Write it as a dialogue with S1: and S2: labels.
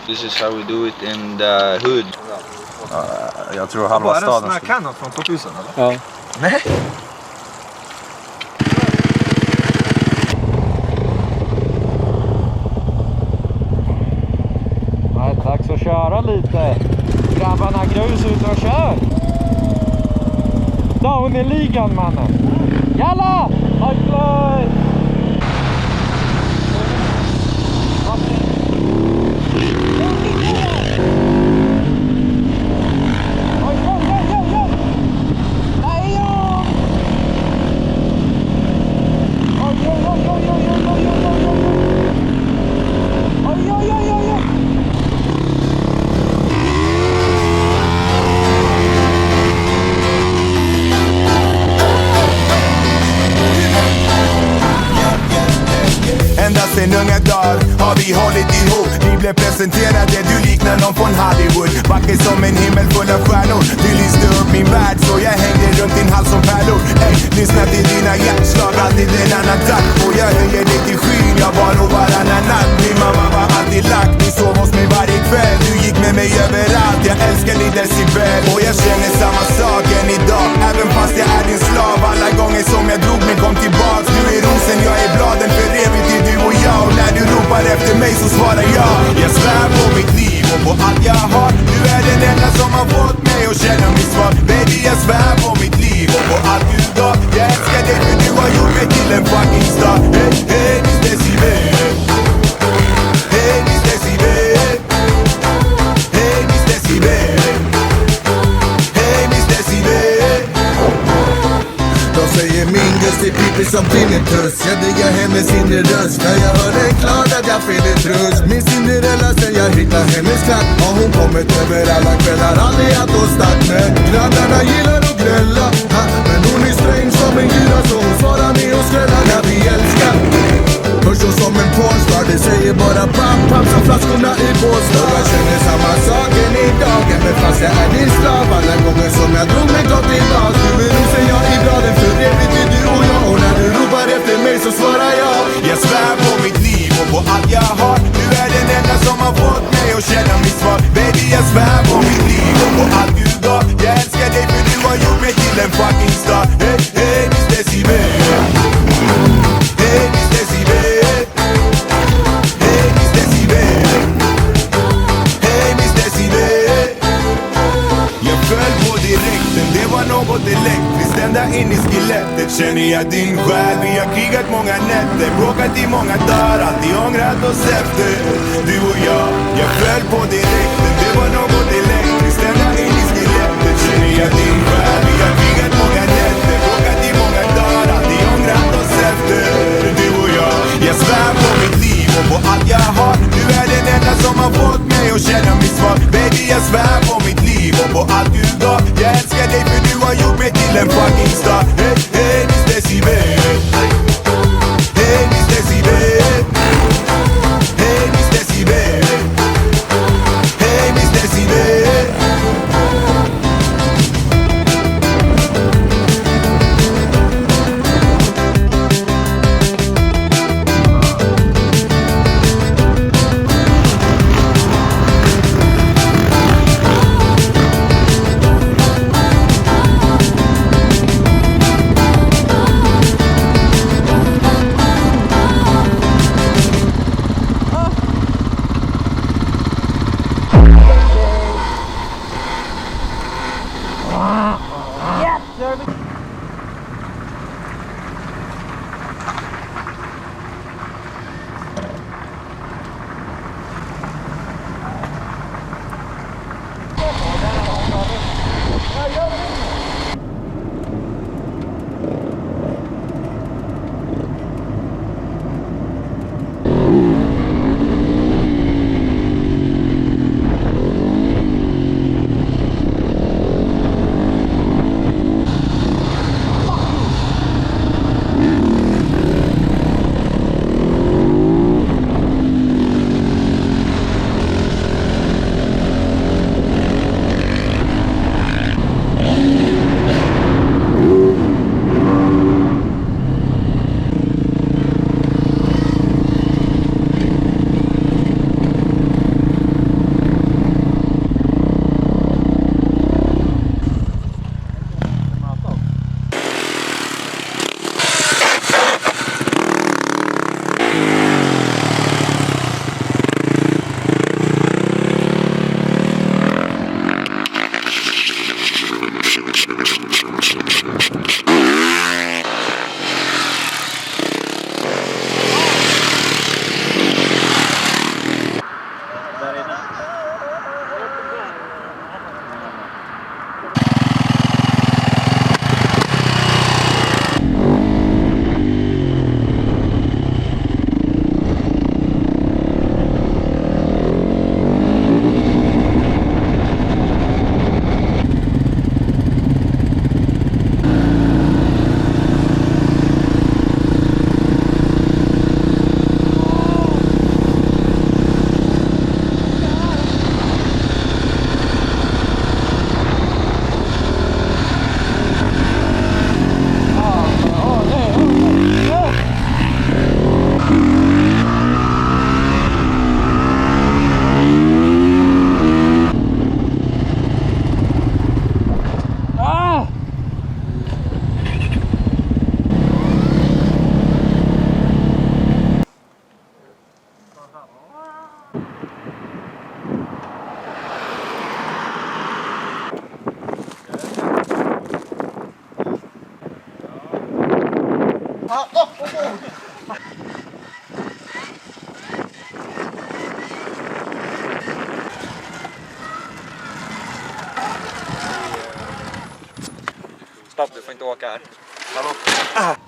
S1: This is how we do it in the hood.
S2: Jag tror halva staden.
S3: Var det en sån här Canon från 2000 eller?
S2: Ja.
S3: Nej.
S2: Nej, dags att köra lite. Grabbarna grus ut och kör. Down i ligan, mannen. Jalla! High
S4: Sen unga dagar har vi hållit ihop. Vi blev presenterade, du liknar någon från Hollywood. Vacker som en himmel full av stjärnor. Du lyste upp min värld så jag hängde runt din hals som pärlor. Ey, lyssna till dina hjärtslag, alltid en annan takt. Och jag höjer dig till skyn, jag var nog varannan natt. Min mamma var alltid lagt, ni sov hos mig varje kväll. Du gick med mig överallt, jag älskar din decibel. Och jag känner samma sak än idag, även fast jag är din slav. Alla gånger som jag drog mig kom tillbaks. Du är rosen, jag är bladen, för evigt är du och jag. Och när du ropar efter mig så svarar jag. Jag svär på mitt liv och på allt jag har. Du är den enda som har fått mig att känna mig svag. Baby, jag svär på mitt liv och på allt du gav. Jag älskar dig för du har gjort mig till en fucking star. Hey, hey, Miss Decibel. Hey, Miss Decibel. Hey, Miss Decibel. Hey, Miss Decibel. De säger min gust är pipig som tinnitus. Jag diggar hennes inre röst. När jag hör den klart att jag finner tröst. Min Cinderella sen jag hittar hennes katt. Har hon kommit över alla kvällar. Aldrig att hon start med. Grannarna gillar att gnälla. Men hon är sträng som en gyra. Så hon svarar med och skrällar när vi älskar. Hörs hon som en pornstar. Det säger bara pam pam som flaskorna i Båstad. Jag känner samma sak än idag. Även fast jag är din slav. Alla gånger som jag drog mig gott tillbaks. Du är rosen, jag är bladen. För evigt är du och jag. Och när du ropar efter mig så svarar jag. Jag svär på mitt liv och på allt jag har. Du är den enda som har fått mig att känna mig svag. Baby, jag svär på mitt liv och på allt du gav. Jag älskar dig för du har gjort mig till en fucking star. Hey, hey, Miss Decibel. Hey, Miss Decibel. Hey, Miss Decibel. Hey, Miss Decibel. Jag föll på direkten, det var något elektriskt. Ända in i skelettet känner jag din själ. Vi har krigat många nätter, bråkat i många dagar. Alltid ångrat oss efter, du och jag föll på direkten, det var något elektriskt. Ända in i skelettet känner jag din själ. Vi har krigat många nätter, bråkat i många dagar. Alltid ångrat oss efter, du och jag svär på mitt liv och på allt jag har. Du är den enda som har fått mig att känna mig svag. Baby, jag svär på mitt liv och på allt du gav. Jag älskar dig för du har gjort mig till en fucking star. Hey, hey, Miss Decibel. Hey, Miss Decibel. Hey, Miss Decibel. Hey, Miss Decibel.
S2: Stopp, du får inte åka här.
S3: Hallå?